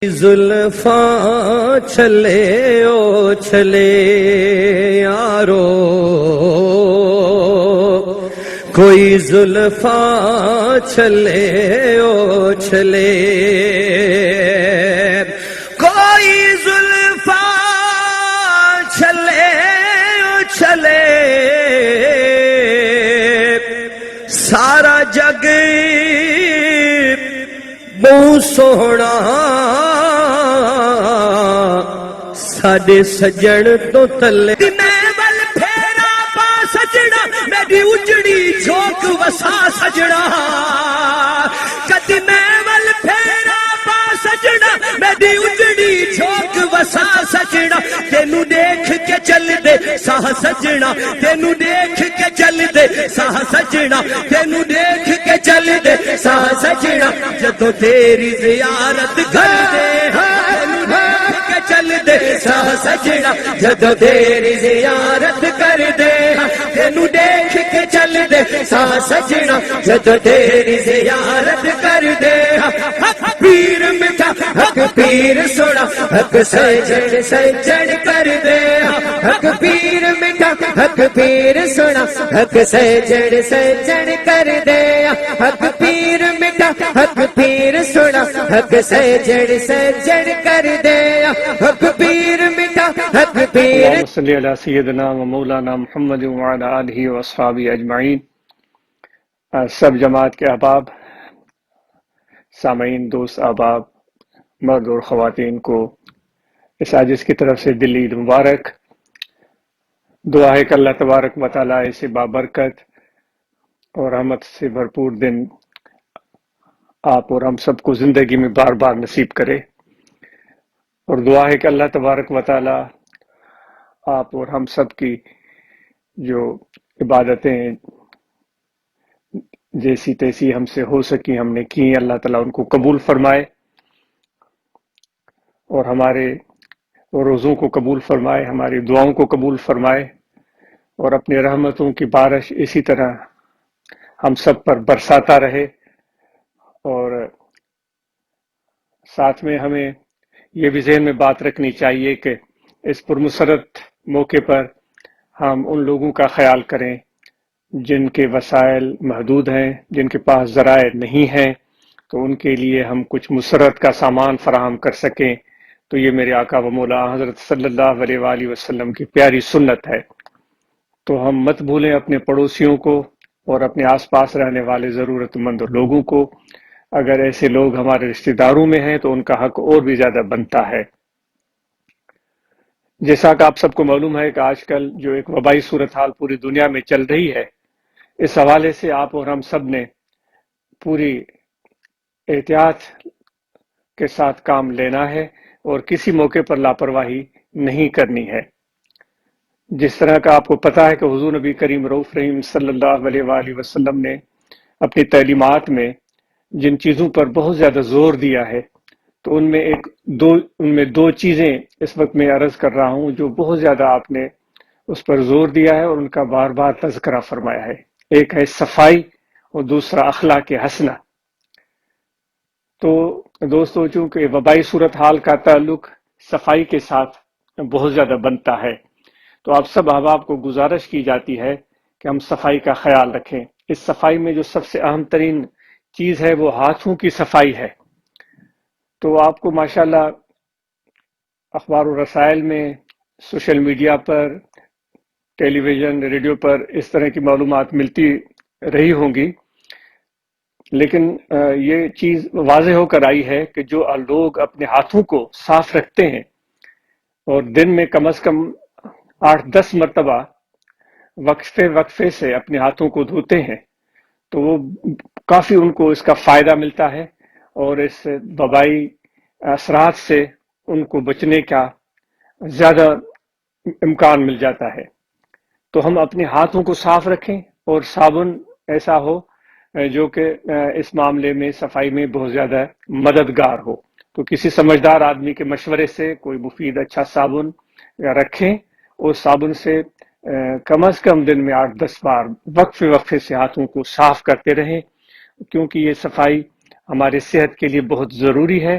زلفاں چھلے او چھلے یارو، کوئی زلفاں چھلے او چھلے، کوئی زلفاں چھلے او چھلے، سارا جگ بہت سوہنا ساڈے سجن تو تلے، میں ول پھیرا پا سجنا میری اجڑی جھوک وسا سجنا، کدی میں ول پھیرا پا سجنا میری اجڑی جھوک وسا سجنا، تینوں دیکھ کے چل دے ساہ سجنا، تینوں دیکھ کے چل دے ساہ سجنا، تینوں دیکھ کے چل دے ساہ سجنا، جدوں تیری زیارت کر دے چل دے ساہ سجنا، جدوں تیری زیارت کر دے تینوں دیکھ کے چل دے ساہ سجنا، جدوں تیری زیارت کر دے، حق پیر میٹھا حق پیر سونا حق سجن سجن کر دے، حق پیر میٹھا حق پیر سونا حق سجن سجن کر دے، حق پیر میٹھا حق پیر سونا حق سجن سجن کر دے، حق پیر میٹھا حق پیر۔ اللہم صلی علی سیدنا و مولانا محمد وعلی آلہ و اصحابہ اجمعین۔ سب جماعت کے احباب، سامعین، دوست، احباب، مرد اور خواتین کو اس عاجز کی طرف سے دلی عید مبارک۔ دعا ہے کہ اللہ تبارک و تعالیٰ اسے بابرکت اور رحمت سے بھرپور دن آپ اور ہم سب کو زندگی میں بار بار نصیب کرے، اور دعا ہے کہ اللہ تبارک و تعالیٰ آپ اور ہم سب کی جو عبادتیں جیسی تیسی ہم سے ہو سکی ہم نے کی، اللہ تعالیٰ ان کو قبول فرمائے اور ہمارے روزوں کو قبول فرمائے، ہماری دعاؤں کو قبول فرمائے، اور اپنی رحمتوں کی بارش اسی طرح ہم سب پر برساتا رہے۔ اور ساتھ میں ہمیں یہ بھی ذہن میں بات رکھنی چاہیے کہ اس پرمسرت موقع پر ہم ان لوگوں کا خیال کریں جن کے وسائل محدود ہیں، جن کے پاس ذرائع نہیں ہیں، تو ان کے لیے ہم کچھ مسرت کا سامان فراہم کر سکیں، تو یہ میرے آقا و مولا حضرت صلی اللہ علیہ وآلہ وسلم کی پیاری سنت ہے۔ تو ہم مت بھولیں اپنے پڑوسیوں کو اور اپنے آس پاس رہنے والے ضرورت مند لوگوں کو، اگر ایسے لوگ ہمارے رشتہ داروں میں ہیں تو ان کا حق اور بھی زیادہ بنتا ہے۔ جیسا کہ آپ سب کو معلوم ہے کہ آج کل جو ایک وبائی صورتحال پوری دنیا میں چل رہی ہے، اس حوالے سے آپ اور ہم سب نے پوری احتیاط کے ساتھ کام لینا ہے اور کسی موقع پر لاپرواہی نہیں کرنی ہے۔ جس طرح کا آپ کو پتہ ہے کہ حضور نبی کریم رؤوف رحیم صلی اللہ علیہ وآلہ وسلم نے اپنی تعلیمات میں جن چیزوں پر بہت زیادہ زور دیا ہے، تو ان میں دو چیزیں اس وقت میں عرض کر رہا ہوں جو بہت زیادہ آپ نے اس پر زور دیا ہے اور ان کا بار بار تذکرہ فرمایا ہے۔ ایک ہے صفائی اور دوسرا اخلاق حسنہ۔ تو دوستو، چونکہ وبائی صورتحال کا تعلق صفائی کے ساتھ بہت زیادہ بنتا ہے، تو آپ سب احباب کو گزارش کی جاتی ہے کہ ہم صفائی کا خیال رکھیں۔ اس صفائی میں جو سب سے اہم ترین چیز ہے وہ ہاتھوں کی صفائی ہے۔ تو آپ کو ماشاءاللہ اخبار و رسائل میں، سوشل میڈیا پر، ٹیلی ویژن، ریڈیو پر اس طرح کی معلومات ملتی رہی ہوں گی، لیکن یہ چیز واضح ہو کر آئی ہے کہ جو لوگ اپنے ہاتھوں کو صاف رکھتے ہیں اور دن میں کم از کم 8-10 مرتبہ وقفے سے اپنے ہاتھوں کو دھوتے ہیں، تو وہ کافی ان کو اس کا فائدہ ملتا ہے اور اس وبائی اثرات سے ان کو بچنے کا زیادہ امکان مل جاتا ہے۔ تو ہم اپنے ہاتھوں کو صاف رکھیں، اور صابن ایسا ہو جو کہ اس معاملے میں صفائی میں بہت زیادہ مددگار ہو۔ تو کسی سمجھدار آدمی کے مشورے سے کوئی مفید اچھا صابن رکھیں، اور صابن سے کم از کم دن میں 8-10 بار وقفے سے ہاتھوں کو صاف کرتے رہیں، کیونکہ یہ صفائی ہماری صحت کے لیے بہت ضروری ہے۔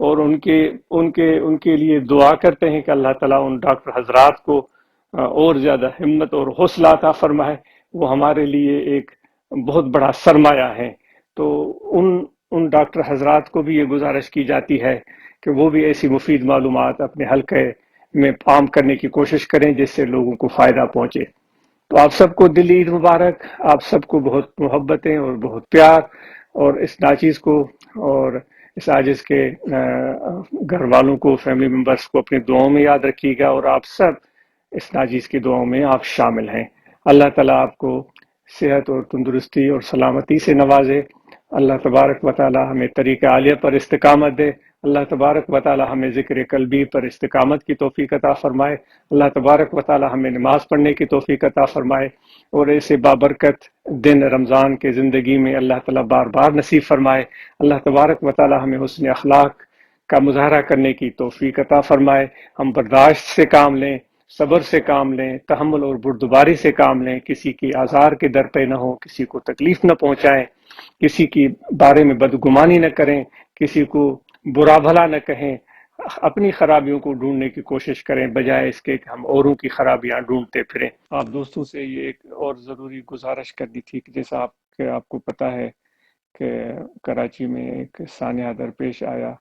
اور ان کے لیے دعا کرتے ہیں کہ اللہ تعالیٰ ان ڈاکٹر حضرات کو اور زیادہ ہمت اور حوصلہ عطا فرمائے. وہ ہمارے لیے ایک بہت بڑا سرمایہ ہے. تو ان ڈاکٹر حضرات کو بھی یہ گزارش کی جاتی ہے کہ وہ بھی ایسی مفید معلومات اپنے حلقے میں عام کرنے کی کوشش کریں جس سے لوگوں کو فائدہ پہنچے. تو آپ سب کو دلی عید مبارک. آپ سب کو بہت محبتیں اور بہت پیار, اور اس ناچیز کو اور اس عاجز کے گھر والوں کو, فیملی ممبرس کو اپنی دعاؤں میں یاد رکھیے گا, اور آپ سب اس ناچیز کی دعاؤں میں آپ شامل ہیں. اللہ تعالیٰ آپ کو صحت اور تندرستی اور سلامتی سے نوازے. اللہ تبارک و تعالی ہمیں طریقہ عالیہ پر استقامت دے. اللہ تبارک و تعالی ہمیں ذکر قلبی پر استقامت کی توفیق عطا فرمائے. اللہ تبارک و تعالی ہمیں نماز پڑھنے کی توفیق عطا فرمائے, اور ایسے بابرکت دن رمضان کے زندگی میں اللہ تعالیٰ بار بار نصیب فرمائے. اللہ تبارک و تعالی ہمیں حسن اخلاق کا مظاہرہ کرنے کی توفیق عطا فرمائے. ہم برداشت سے کام لیں, صبر سے کام لیں, تحمل اور بردباری سے کام لیں, کسی کی آزار کے در پہ نہ ہو, کسی کو تکلیف نہ پہنچائیں, کسی کی بارے میں بدگمانی نہ کریں, کسی کو برا بھلا نہ کہیں, اپنی خرابیوں کو ڈھونڈنے کی کوشش کریں بجائے اس کے کہ ہم اوروں کی خرابیاں ڈھونڈتے پھریں. آپ دوستوں سے یہ ایک اور ضروری گزارش کرنی تھی کہ جیسا آپ کو پتہ ہے کہ کراچی میں ایک سانحہ درپیش آیا,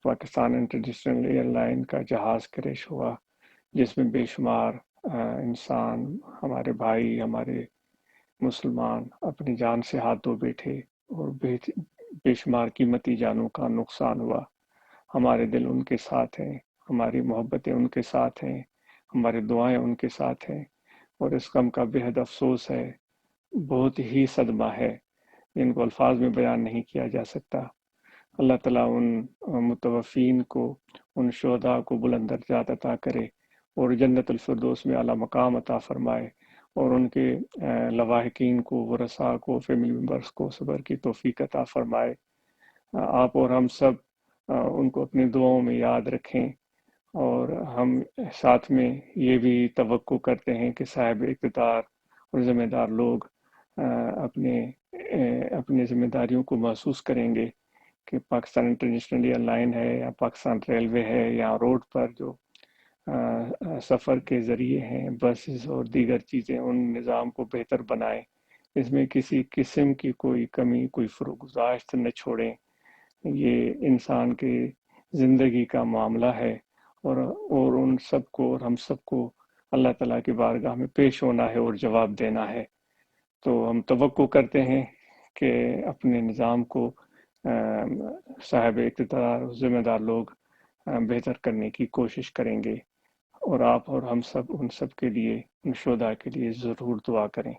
پاکستان انٹرنیشنل ایئر لائن کا جہاز کریش ہوا, جس میں بے شمار انسان, ہمارے بھائی, ہمارے مسلمان اپنی جان سے ہاتھ دھو بیٹھے, اور بے شمار قیمتی جانوں کا نقصان ہوا. ہمارے دل ان کے ساتھ ہیں, ہماری محبتیں ان کے ساتھ ہیں, ہماری دعائیں ان کے ساتھ ہیں, اور اس غم کا بے حد افسوس ہے, بہت ہی صدمہ ہے, ان کو الفاظ میں بیان نہیں کیا جا سکتا. اللہ تعالیٰ ان متوفین کو, ان شہداء کو بلند درجات عطا کرے, اور جنت الفردوس میں اعلیٰ مقام عطا فرمائے, اور ان کے لواحقین کو, ورثاء کو, فیملی ممبرس کو صبر کی توفیق عطا فرمائے. آپ اور ہم سب ان کو اپنی دعاؤں میں یاد رکھیں, اور ہم ساتھ میں یہ بھی توقع کرتے ہیں کہ صاحب اقتدار اور ذمہ دار لوگ اپنے ذمہ داریوں کو محسوس کریں گے کہ پاکستان انٹرنیشنل ایئر لائن ہے یا پاکستان ریلوے ہے یا روڈ پر جو سفر کے ذریعے ہیں, بسز اور دیگر چیزیں, ان نظام کو بہتر بنائیں. اس میں کسی قسم کی کوئی کمی, کوئی فروگزاشت نہ چھوڑیں. یہ انسان کی زندگی کا معاملہ ہے, اور ان سب کو, اور ہم سب کو اللہ تعالیٰ کی بارگاہ میں پیش ہونا ہے اور جواب دینا ہے. تو ہم توقع کرتے ہیں کہ اپنے نظام کو صاحب اقتدار, ذمہ دار لوگ بہتر کرنے کی کوشش کریں گے, اور آپ اور ہم سب ان سب کے لیے, ان شہداء کے لیے ضرور دعا کریں.